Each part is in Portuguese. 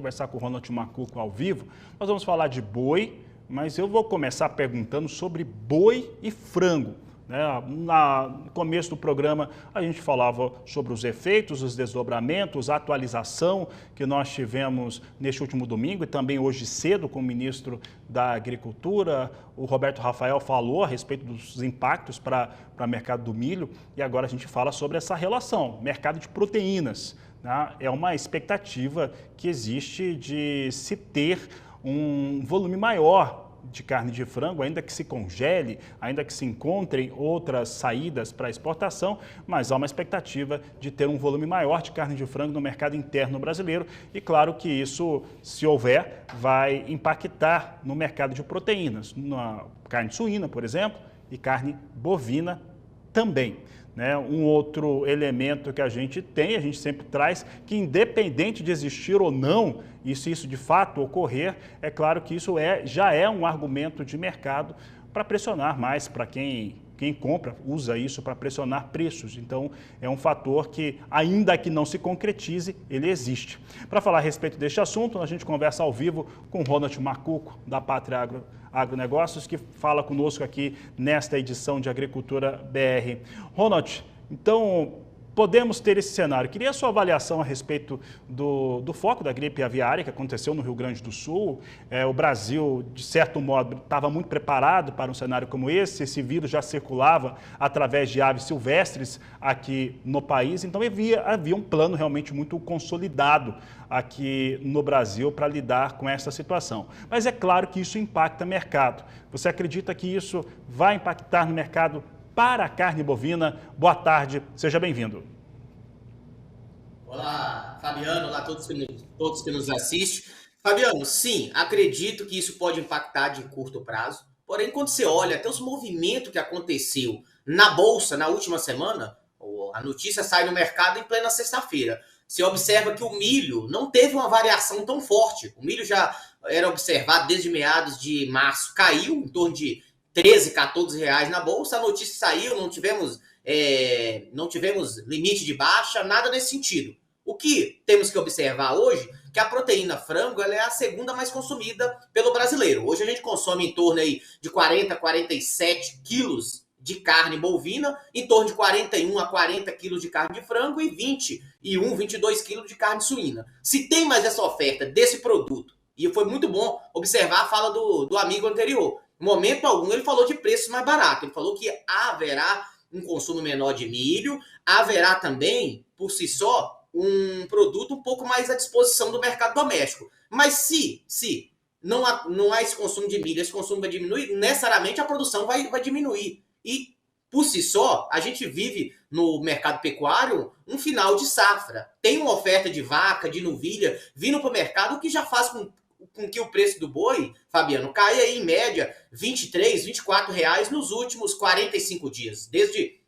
Conversar com o Ronald Macuco ao vivo. Nós vamos falar de boi, mas eu vou começar perguntando sobre boi e frango. No começo do programa a gente falava sobre os efeitos, os desdobramentos, a atualização que nós tivemos neste último domingo e também hoje cedo com o ministro da Agricultura, o Roberto Rafael falou a respeito dos impactos para o mercado do milho e agora a gente fala sobre essa relação, mercado de proteínas. É uma expectativa que existe de se ter um volume maior de carne de frango, ainda que se congele, ainda que se encontrem outras saídas para exportação, mas há uma expectativa de ter um volume maior de carne de frango no mercado interno brasileiro e claro que isso, se houver, vai impactar no mercado de proteínas, na carne suína, por exemplo, e carne bovina também. Um outro elemento que a gente sempre traz, que independente de existir ou não, e se isso de fato ocorrer, é claro que isso já é um argumento de mercado para pressionar mais para quem compra, usa isso para pressionar preços. Então, é um fator que, ainda que não se concretize, ele existe. Para falar a respeito deste assunto, a gente conversa ao vivo com o Ronald Macuco, da Pátria Agronegócios, que fala conosco aqui nesta edição de Agricultura BR. Ronald, então, podemos ter esse cenário. Queria a sua avaliação a respeito do foco da gripe aviária que aconteceu no Rio Grande do Sul. O Brasil, de certo modo, estava muito preparado para um cenário como esse. Esse vírus já circulava através de aves silvestres aqui no país. Então, havia um plano realmente muito consolidado aqui no Brasil para lidar com essa situação. Mas é claro que isso impacta o mercado. Você acredita que isso vai impactar no mercado para a carne bovina? Boa tarde, seja bem-vindo. Olá, Fabiano, olá a todos que nos assistem. Fabiano, sim, acredito que isso pode impactar de curto prazo. Porém, quando você olha até os movimentos que aconteceu na Bolsa na última semana, a notícia sai no mercado em plena sexta-feira. Você observa que o milho não teve uma variação tão forte. O milho já era observado desde meados de março, caiu em torno de 13, 14 reais na bolsa, a notícia saiu, não tivemos limite de baixa, nada nesse sentido. O que temos que observar hoje, que a proteína frango ela é a segunda mais consumida pelo brasileiro. Hoje a gente consome em torno aí de 40, 47 quilos de carne bovina, em torno de 41 a 40 quilos de carne de frango e 21, 22 quilos de carne suína. Se tem mais essa oferta desse produto, e foi muito bom observar a fala do amigo anterior, em momento algum ele falou de preços mais baratos, ele falou que haverá um consumo menor de milho, haverá também, por si só, um produto um pouco mais à disposição do mercado doméstico. Mas se não há esse consumo de milho, esse consumo vai diminuir, necessariamente a produção vai diminuir. E, por si só, a gente vive no mercado pecuário um final de safra. Tem uma oferta de vaca, de novilha, vindo para o mercado, o que já faz com que o preço do boi, Fabiano, caia aí em média 23, 24 reais nos últimos 45 dias. Desde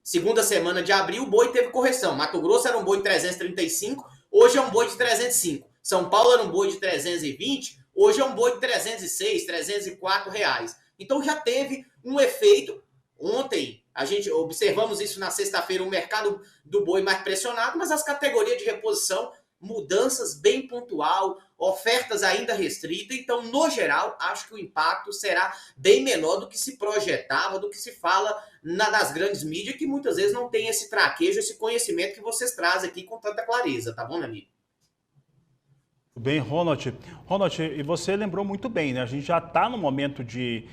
segunda semana de abril, o boi teve correção. Mato Grosso era um boi de 335, hoje é um boi de 305. São Paulo era um boi de 320, hoje é um boi de 306, 304 reais. Então já teve um efeito. Ontem, a gente observamos isso na sexta-feira, o mercado do boi mais pressionado, mas as categorias de reposição, mudanças bem pontual, ofertas ainda restritas. Então, no geral, acho que o impacto será bem menor do que se projetava, do que se fala nas grandes mídias, que muitas vezes não tem esse traquejo, esse conhecimento que vocês trazem aqui com tanta clareza, tá bom, meu amigo? Bem, Ronald, e você lembrou muito bem, né? A gente já está no momento de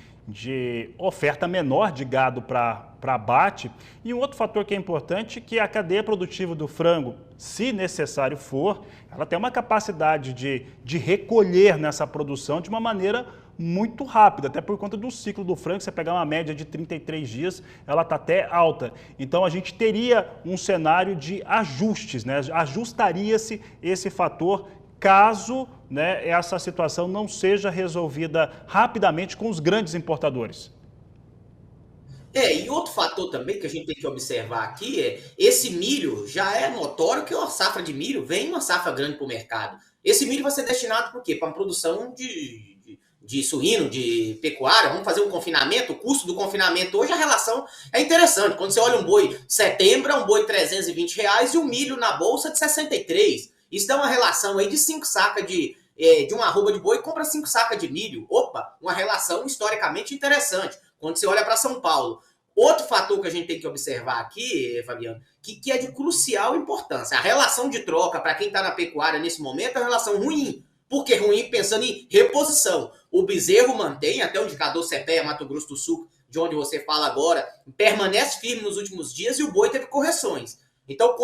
oferta menor de gado para abate. E um outro fator que é importante, que a cadeia produtiva do frango, se necessário for, ela tem uma capacidade de recolher nessa produção de uma maneira muito rápida, até por conta do ciclo do frango. Você pegar uma média de 33 dias, ela está até alta. Então, a gente teria um cenário de ajustes, né? Ajustaria-se esse fator caso, né, essa situação não seja resolvida rapidamente com os grandes importadores. E outro fator também que a gente tem que observar aqui esse milho já é notório que a safra de milho vem uma safra grande para o mercado. Esse milho vai ser destinado para quê? Para a produção de suíno, de pecuária. Vamos fazer um confinamento, o custo do confinamento hoje, a relação é interessante. Quando você olha um boi setembro, é um boi de 320 reais e o milho na bolsa de 63. Isso dá uma relação aí de 5 sacas de uma arroba de boi, compra 5 sacas de milho. Opa, uma relação historicamente interessante, quando você olha para São Paulo. Outro fator que a gente tem que observar aqui, Fabiano, que é de crucial importância. A relação de troca, para quem está na pecuária nesse momento, é uma relação ruim. Por que ruim? Pensando em reposição. O bezerro mantém, até o indicador CPEA, Mato Grosso do Sul, de onde você fala agora, permanece firme nos últimos dias e o boi teve correções. Então,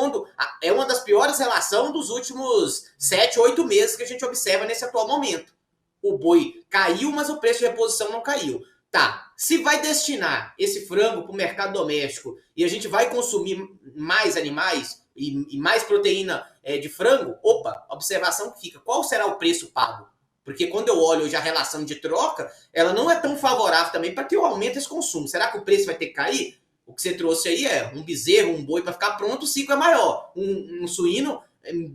é uma das piores relações dos últimos 7, 8 meses que a gente observa nesse atual momento. O boi caiu, mas o preço de reposição não caiu. Tá, se vai destinar esse frango para o mercado doméstico e a gente vai consumir mais animais e mais proteína de frango, opa, observação que fica, qual será o preço pago? Porque quando eu olho hoje a relação de troca, ela não é tão favorável também para que eu aumente esse consumo. Será que o preço vai ter que cair? O que você trouxe aí é um bezerro, um boi para ficar pronto, o ciclo é maior. Um suíno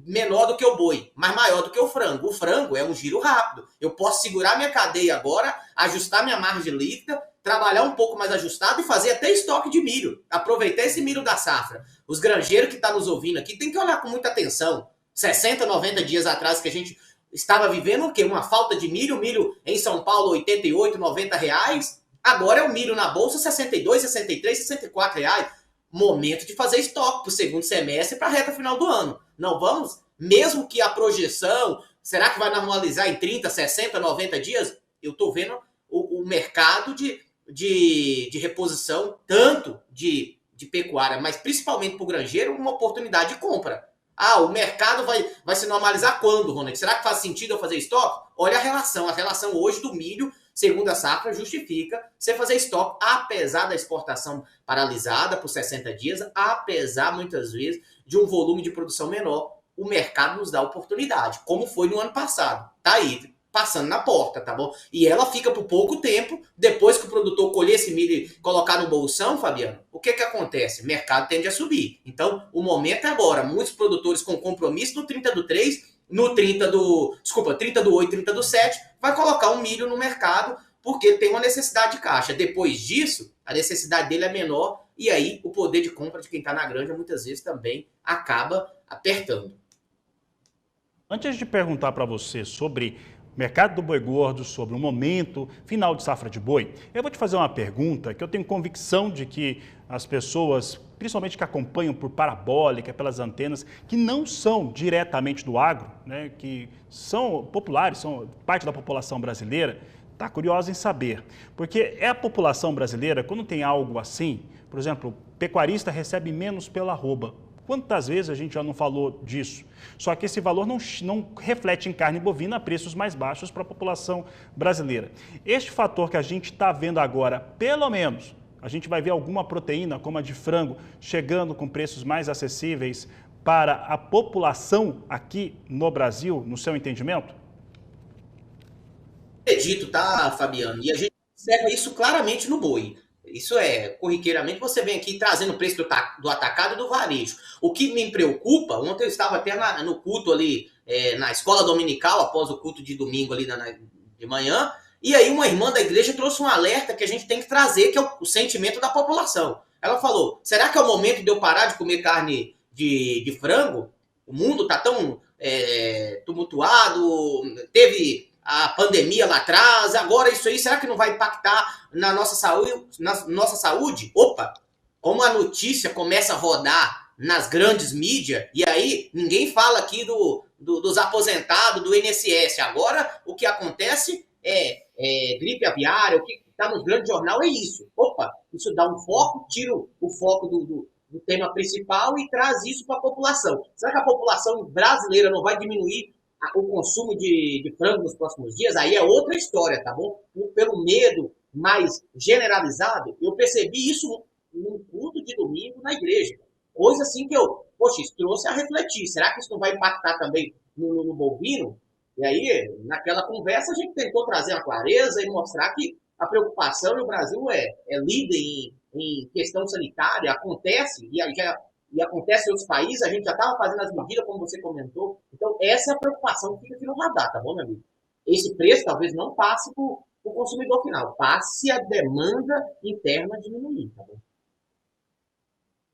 menor do que o boi, mas maior do que o frango. O frango é um giro rápido. Eu posso segurar minha cadeia agora, ajustar minha margem líquida, trabalhar um pouco mais ajustado e fazer até estoque de milho. Aproveitar esse milho da safra. Os granjeiros que estão nos ouvindo aqui tem que olhar com muita atenção. 60, 90 dias atrás que a gente estava vivendo o quê? Uma falta de milho. Milho em São Paulo, 88, 90 reais. Agora é o milho na bolsa, 62, 63, 64 reais. Momento de fazer estoque para o segundo semestre e para a reta final do ano. Não vamos, mesmo que a projeção, será que vai normalizar em 30, 60, 90 dias? Eu estou vendo o mercado de reposição, tanto de pecuária, mas principalmente para o granjeiro, uma oportunidade de compra. Ah, o mercado vai se normalizar quando, Ronald? Será que faz sentido eu fazer estoque? Olha a relação hoje do milho, segundo a safra, justifica você fazer estoque, apesar da exportação paralisada por 60 dias, apesar, muitas vezes, de um volume de produção menor, o mercado nos dá oportunidade, como foi no ano passado. Tá aí, passando na porta, tá bom? E ela fica por pouco tempo, depois que o produtor colher esse milho e colocar no bolsão, Fabiano, o que acontece? O mercado tende a subir. Então, o momento é agora. Muitos produtores com compromisso no 30 do 3, no 30 do 8, 30 do 7, vai colocar um milho no mercado porque tem uma necessidade de caixa. Depois disso, a necessidade dele é menor e aí o poder de compra de quem está na granja muitas vezes também acaba apertando. Antes de perguntar para você sobre o mercado do boi gordo, sobre o momento final de safra de boi, eu vou te fazer uma pergunta que eu tenho convicção de que as pessoas, principalmente que acompanham por parabólica, pelas antenas, que não são diretamente do agro, né, que são populares, são parte da população brasileira, está curiosa em saber. Porque é a população brasileira, quando tem algo assim, por exemplo, o pecuarista recebe menos pela arroba. Quantas vezes a gente já não falou disso? Só que esse valor não reflete em carne bovina a preços mais baixos para a população brasileira. Este fator que a gente está vendo agora, pelo menos, a gente vai ver alguma proteína, como a de frango, chegando com preços mais acessíveis para a população aqui no Brasil, no seu entendimento? Acredito, tá, Fabiano? E a gente observa isso claramente no boi. Isso é, corriqueiramente, você vem aqui trazendo o preço do atacado e do varejo. O que me preocupa, ontem eu estava até no culto ali, na escola dominical, após o culto de domingo ali de manhã, e aí uma irmã da igreja trouxe um alerta que a gente tem que trazer, que é o sentimento da população. Ela falou, será que é o momento de eu parar de comer carne de frango? O mundo está tão tumultuado, teve a pandemia lá atrás, agora isso aí, será que não vai impactar na nossa saúde? Opa, como a notícia começa a rodar nas grandes mídias, e aí ninguém fala aqui dos aposentados, do INSS. Agora, o que acontece é gripe aviária, o que está nos grandes jornais é isso. Opa, isso dá um foco, tira o foco do tema principal e traz isso para a população. Será que a população brasileira não vai diminuir o consumo de frango nos próximos dias? Aí é outra história, tá bom? Pelo medo mais generalizado, eu percebi isso num culto de domingo na igreja. Coisa assim que isso trouxe a refletir. Será que isso não vai impactar também no bovino? E aí, naquela conversa, a gente tentou trazer a clareza e mostrar que a preocupação no Brasil é líder em questão sanitária, acontece, e acontece em outros países, a gente já estava fazendo as medidas, como você comentou. Então, essa é a preocupação que fica aqui no radar, tá bom, meu amigo? Esse preço talvez não passe para o consumidor final, passe a demanda interna diminuir, tá bom?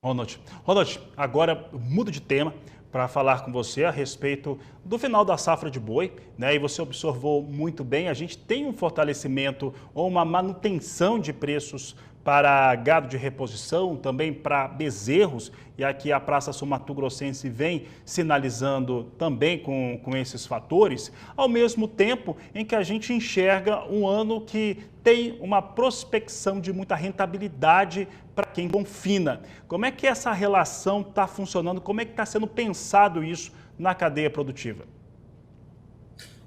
Ronald, agora mudo de tema para falar com você a respeito do final da safra de boi, né? E você observou muito bem, a gente tem um fortalecimento ou uma manutenção de preços para gado de reposição, também para bezerros, e aqui a Praça Sul Mato Grossense vem sinalizando também com esses fatores, ao mesmo tempo em que a gente enxerga um ano que tem uma prospecção de muita rentabilidade para quem confina. Como é que essa relação está funcionando? Como é que está sendo pensado isso na cadeia produtiva?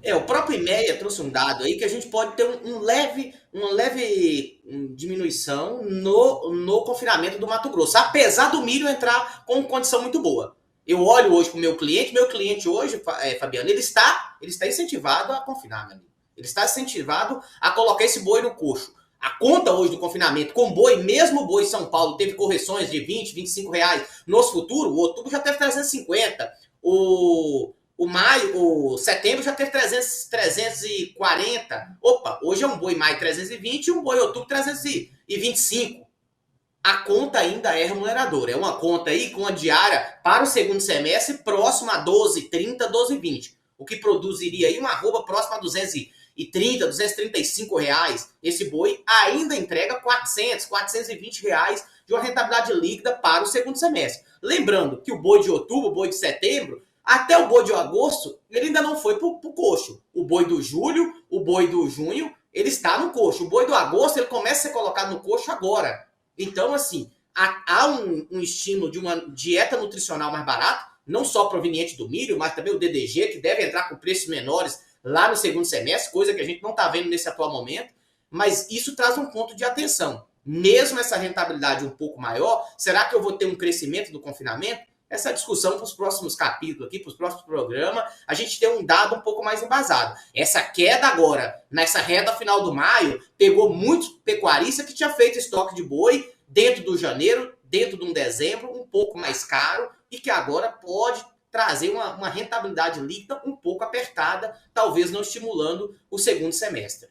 O próprio IMEA trouxe um dado aí que a gente pode ter uma leve diminuição no confinamento do Mato Grosso, apesar do milho entrar com condição muito boa. Eu olho hoje para o meu cliente hoje, Fabiano, ele está incentivado a confinar, meu amigo. Ele está incentivado a colocar esse boi no coxo. A conta hoje do confinamento com boi, mesmo o boi em São Paulo teve correções de 20, 25 reais nos futuros, o outubro já teve 350, o setembro já teve 340. Opa, hoje é um boi maio 320 e um boi outubro 325. A conta ainda é remuneradora. É uma conta aí com a diária para o segundo semestre próxima a 12,30, 12,20. O que produziria aí uma arroba próxima a 230, 235 reais. Esse boi ainda entrega 400, 420 reais de uma rentabilidade líquida para o segundo semestre. Lembrando que o boi de outubro, o boi de setembro, até o boi de agosto, ele ainda não foi para o coxo. O boi do julho, o boi do junho, ele está no coxo. O boi do agosto, ele começa a ser colocado no coxo agora. Então, assim, há um estímulo de uma dieta nutricional mais barata, não só proveniente do milho, mas também o DDG, que deve entrar com preços menores lá no segundo semestre, coisa que a gente não está vendo nesse atual momento. Mas isso traz um ponto de atenção. Mesmo essa rentabilidade um pouco maior, será que eu vou ter um crescimento do confinamento? Essa discussão para os próximos capítulos aqui, para os próximos programas, a gente tem um dado um pouco mais embasado. Essa queda agora, nessa reta final do maio, pegou muitos pecuaristas que tinha feito estoque de boi dentro do janeiro, dentro de um dezembro, um pouco mais caro, e que agora pode trazer uma rentabilidade líquida um pouco apertada, talvez não estimulando o segundo semestre.